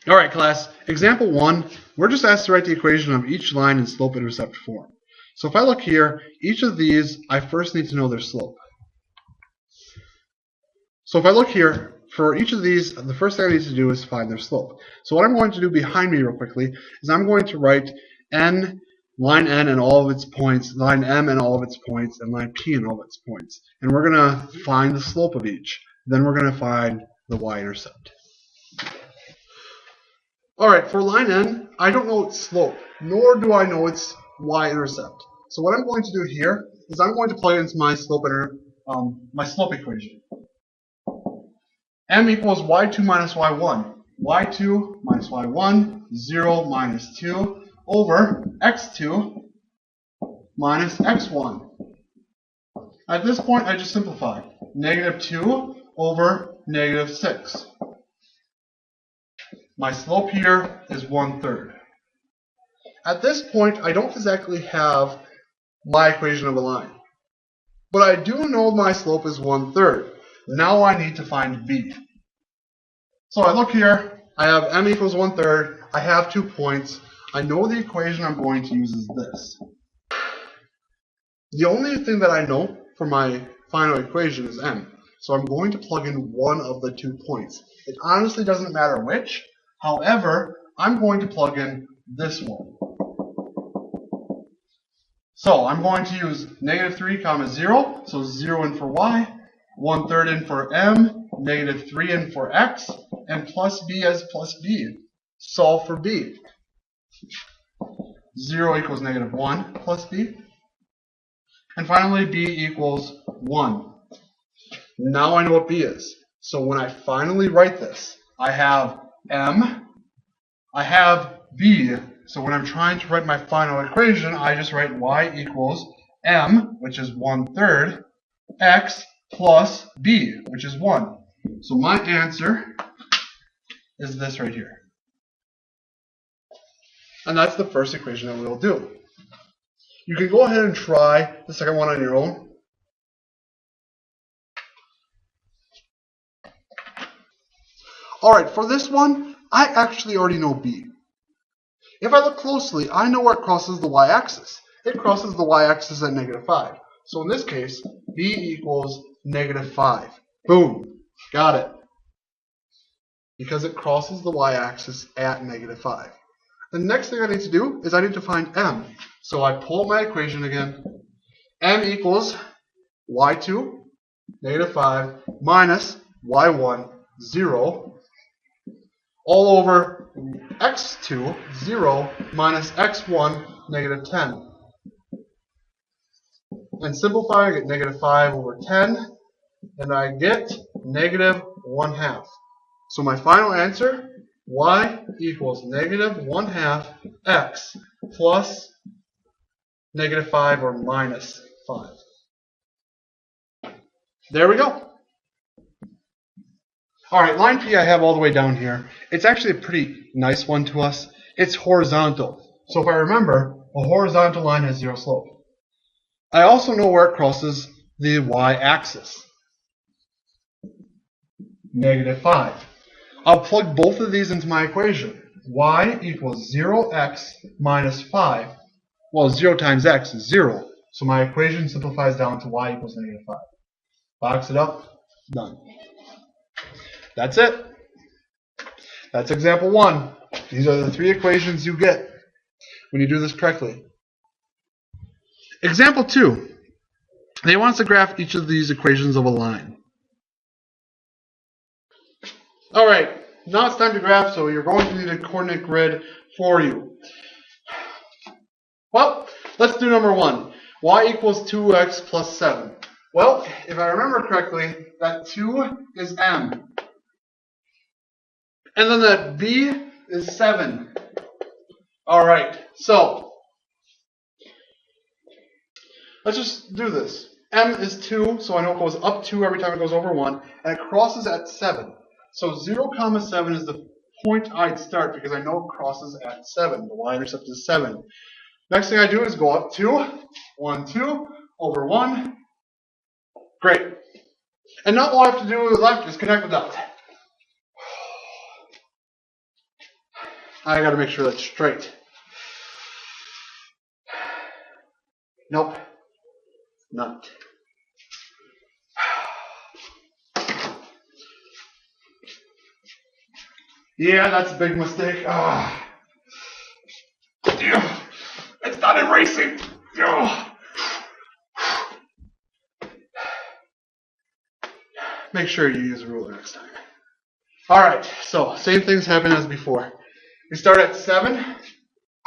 All right, class. Example 1, we're just asked to write the equation of each line in slope-intercept form. So if I look here, each of these, I first need to know their slope. So if I look here, for each of these, the first thing I need to do is find their slope. So what I'm going to do behind me real quickly is I'm going to write line n and all of its points, line m and all of its points, and line p and all of its points. And we're going to find the slope of each. Then we're going to find the y-intercept. Alright, for line n, I don't know its slope, nor do I know its y-intercept. So what I'm going to do here is I'm going to plug it into my slope equation. M equals y2 minus y1. y2 minus y1, 0 minus 2, over x2 minus x1. At this point, I just simplify. Negative 2 over negative 6. My slope here is 1/3. At this point, I don't exactly have my equation of a line. But I do know my slope is 1/3. Now I need to find b. So I look here, I have m equals 1/3, I have 2 points. I know the equation I'm going to use is this. The only thing that I know for my final equation is m. So I'm going to plug in one of the 2 points. It honestly doesn't matter which. However, I'm going to plug in this one. So I'm going to use negative 3 comma 0, so 0 in for y, 1/3 in for m, negative 3 in for x, and plus b as plus b. Solve for b. 0 equals negative 1 plus b. And finally, b equals 1. Now I know what b is. So when I finally write this, I have m, I have b. So when I'm trying to write my final equation, I just write y equals m, which is 1/3, x plus b, which is 1. So my answer is this right here. And that's the first equation that we'll do. You can go ahead and try the second one on your own. Alright, for this one, I actually already know b. If I look closely, I know where it crosses the y-axis. It crosses the y-axis at negative 5. So in this case, b equals negative 5. Boom. Got it. Because it crosses the y-axis at negative 5. The next thing I need to do is I need to find m. So I pull up my equation again. M equals y2, negative 5, minus y1, 0, all over x2, 0, minus x1, negative 10. And simplify, I get negative 5 over 10, and I get negative 1/2. So my final answer, y equals negative 1/2 x plus negative 5 or minus 5. There we go. Alright, line P I have all the way down here. It's actually a pretty nice one to us. It's horizontal. So if I remember, a horizontal line has 0 slope. I also know where it crosses the y-axis. Negative 5. I'll plug both of these into my equation. Y equals 0x minus 5. Well, 0 times x is 0. So my equation simplifies down to y equals negative 5. Box it up. Done. That's it. That's example 1. These are the 3 equations you get when you do this correctly. Example 2. They want us to graph each of these equations of a line. Alright, now it's time to graph, so you're going to need a coordinate grid for you. Well, let's do number 1. Y equals 2x plus 7. Well, if I remember correctly, that 2 is m. And then that b is 7. Alright, so let's just do this. M is 2, so I know it goes up 2 every time it goes over 1, and it crosses at 7. So 0, 7 is the point I'd start because I know it crosses at 7. The y-intercept is 7. Next thing I do is go up 2, 1, 2, over 1. Great. And now all I have to do with the left is connect the dots. I got to make sure that's straight. Nope. Not. Yeah, that's a big mistake. It's not erasing. Make sure you use a ruler next time. Alright, so same things happen as before. We start at 7,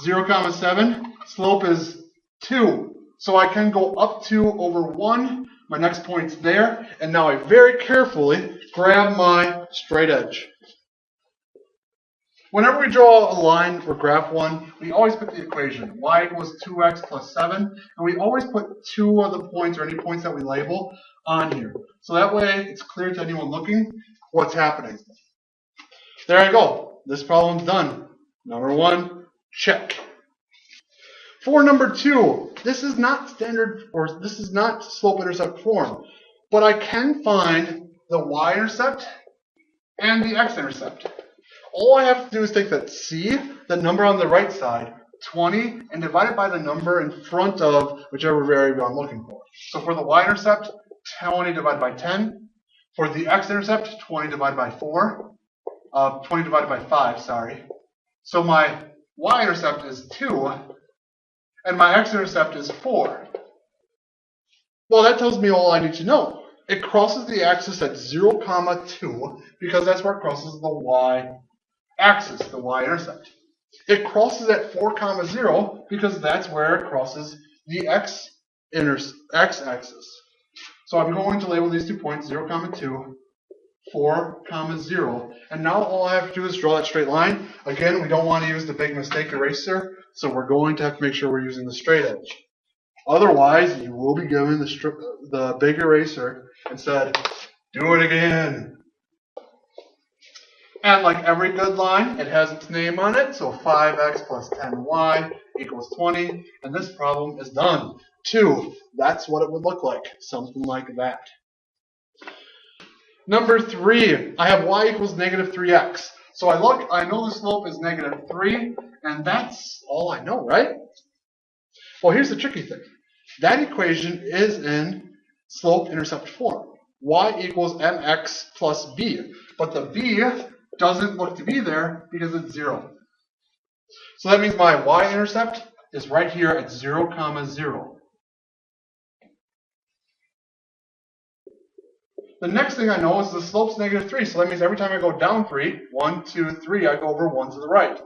0, 7. Slope is 2. So I can go up 2 over 1. My next point's there. And now I very carefully grab my straight edge. Whenever we draw a line or graph one, we always put the equation y equals 2x plus 7, and we always put 2 of the points or any points that we label on here. So that way it's clear to anyone looking what's happening. There I go. This problem's done. Number 1, check. For number 2, this is not standard, or this is not slope-intercept form, but I can find the y-intercept and the x-intercept. All I have to do is take that c, the number on the right side, 20, and divide it by the number in front of whichever variable I'm looking for. So for the y-intercept, 20 divided by 10. For the x-intercept, 20 divided by 20 divided by 5, sorry. So my y-intercept is 2, and my x-intercept is 4. Well, that tells me all I need to know. It crosses the axis at 0, 2, because that's where it crosses the y-axis, the y-intercept. It crosses at 4, 0, because that's where it crosses the x-axis. So I'm going to label these 2 points, 0, 2, 4, 0, and now all I have to do is draw that straight line. Again, we don't want to use the big mistake eraser, so we're going to have to make sure we're using the straight edge. Otherwise, you will be given the big eraser and said, do it again. And like every good line, it has its name on it, so 5x plus 10y equals 20, and this problem is done. 2, that's what it would look like, something like that. Number 3, I have y equals negative 3x. So I know the slope is negative 3, and that's all I know, right? Well, here's the tricky thing. That equation is in slope-intercept form. Y equals mx plus b. But the b doesn't look to be there because it's 0. So that means my y-intercept is right here at 0, 0. The next thing I know is the slope's negative 3, so that means every time I go down 3, 1, 2, 3, I go over 1 to the right.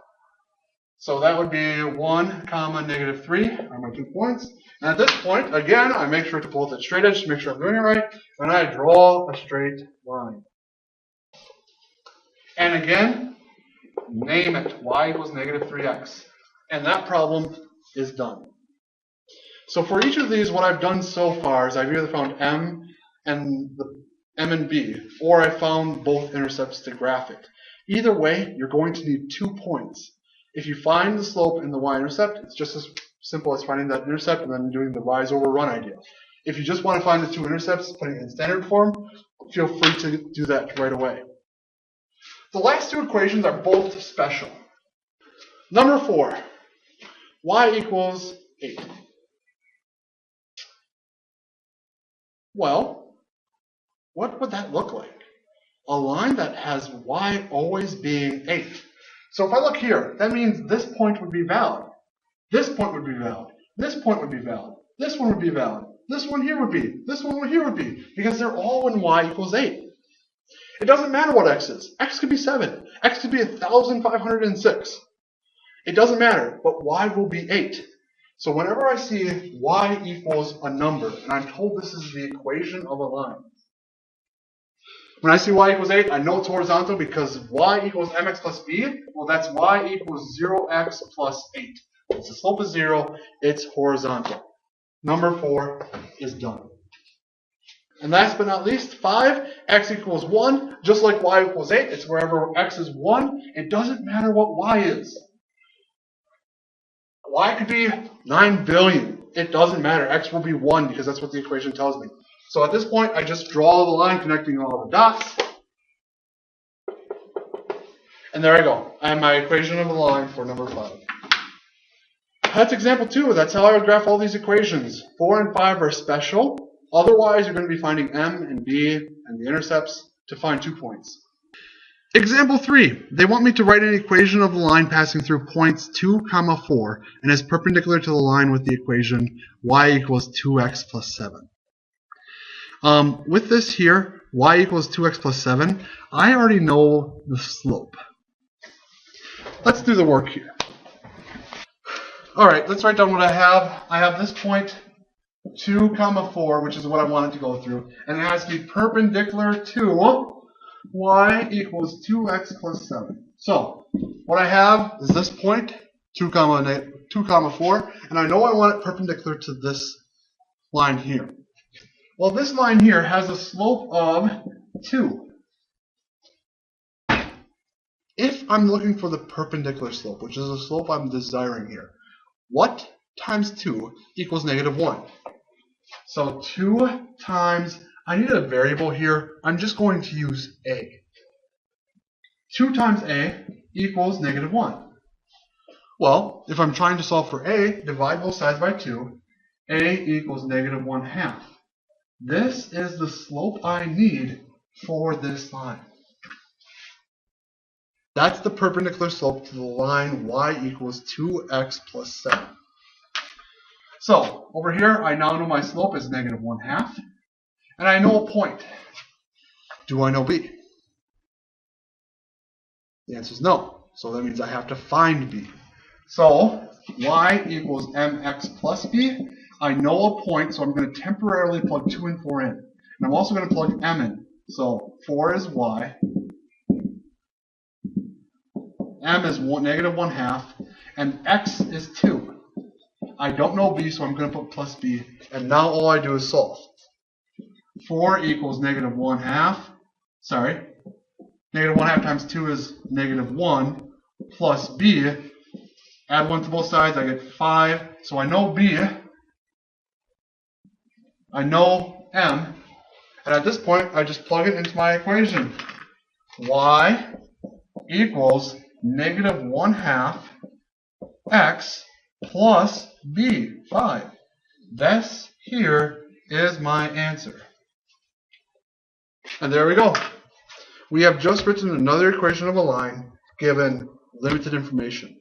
So that would be 1, negative 3 are my 2 points. And at this point, again, I make sure to pull that straight edge to make sure I'm doing it right, and I draw a straight line. And again, name it, y equals negative 3x. And that problem is done. So for each of these, what I've done so far is I've either found m and b, or I found both intercepts to graph it. Either way, you're going to need 2 points. If you find the slope in the y-intercept, it's just as simple as finding that intercept and then doing the rise over run idea. If you just want to find the 2 intercepts, putting it in standard form, feel free to do that right away. The last 2 equations are both special. Number 4, y equals 8. Well, what would that look like? A line that has y always being 8. So if I look here, that means this point would be valid. This point would be valid. This point would be valid. This one would be valid. This one here would be. This one here would be. Because they're all when y equals 8. It doesn't matter what x is. X could be 7. X could be 1,506. It doesn't matter, but y will be 8. So whenever I see y equals a number, and I'm told this is the equation of a line, when I see y equals 8, I know it's horizontal because y equals mx plus b. Well, that's y equals 0x plus 8. Since the slope is 0, it's horizontal. Number 4 is done. And last but not least, 5, x equals 1. Just like y equals 8, it's wherever x is 1. It doesn't matter what y is. Y could be 9 billion. It doesn't matter. X will be 1 because that's what the equation tells me. So at this point, I just draw the line connecting all the dots. And there I go. I have my equation of the line for number 5. That's example 2. That's how I would graph all these equations. 4 and 5 are special. Otherwise, you're going to be finding M and B and the intercepts to find 2 points. Example 3. They want me to write an equation of the line passing through points 2, 4 and is perpendicular to the line with the equation y equals 2x plus 7. With this here, y equals 2x plus 7, I already know the slope. Let's do the work here. Alright, let's write down what I have. I have this point 2, 4, which is what I wanted to go through, and it has to be perpendicular to y equals 2x plus 7. So, what I have is this point, 2, 4, and I know I want it perpendicular to this line here. Well, this line here has a slope of 2. If I'm looking for the perpendicular slope, which is the slope I'm desiring here, what times 2 equals -1? So 2 times, I need a variable here, I'm just going to use a. 2 times a equals -1. Well, if I'm trying to solve for a, divide both sides by 2, a equals -1/2. This is the slope I need for this line. That's the perpendicular slope to the line y equals 2x plus 7. So, over here, I now know my slope is -1/2, and I know a point. Do I know b? The answer is no. So that means I have to find b. So, y equals mx plus b. I know a point, so I'm going to temporarily plug 2 and 4 in. And I'm also going to plug m in. So, 4 is y. M is -1/2, and x is 2. I don't know b, so I'm going to put plus b, and now all I do is solve. 4 equals -1/2. Sorry. -1/2 times 2 is -1, plus b. Add 1 to both sides, I get 5. So I know b. I know m. And at this point, I just plug it into my equation. Y equals -1/2 x plus b, 5. This here is my answer. And there we go. We have just written another equation of a line given limited information.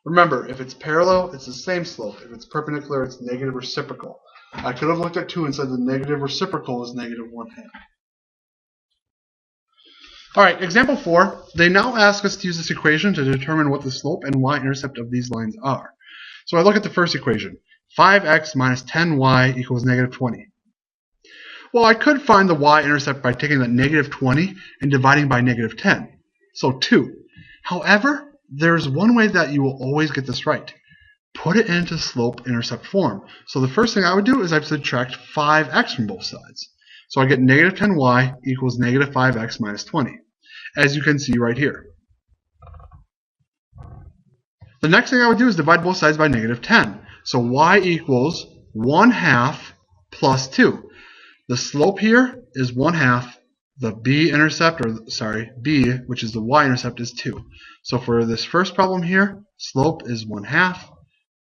Remember, if it's parallel, it's the same slope. If it's perpendicular, it's negative reciprocal. I could have looked at 2 and said the negative reciprocal is -1/2. Alright, example 4. They now ask us to use this equation to determine what the slope and y-intercept of these lines are. So I look at the first equation. 5x minus 10y equals -20. Well, I could find the y-intercept by taking that -20 and dividing by -10. So 2. However, there's one way that you will always get this right. Put it into slope-intercept form. So the first thing I would do is I'd subtract 5x from both sides. So I get -10y equals -5x minus 20, as you can see right here. The next thing I would do is divide both sides by -10. So y equals 1/2 plus 2. The slope here is 1/2. The b-intercept, b, which is the y-intercept, is 2. So for this first problem here, slope is 1/2.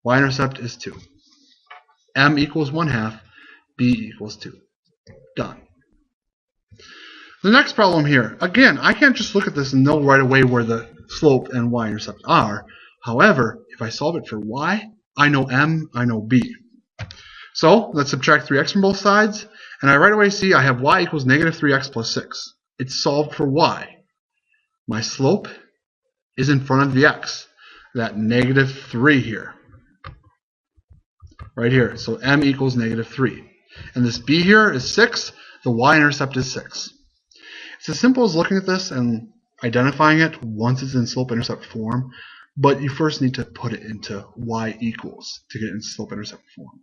Y-intercept is 2. M equals 1/2. B equals 2. Done. The next problem here, again, I can't just look at this and know right away where the slope and y-intercept are. However, if I solve it for y, I know m, I know b. So let's subtract 3x from both sides, and I right away see I have y equals -3x plus 6. It's solved for y. My slope is in front of the x, that -3 here. Right here. So m equals -3. And this b here is 6. The y-intercept is 6. It's as simple as looking at this and identifying it once it's in slope-intercept form, but you first need to put it into y equals to get it in slope-intercept form.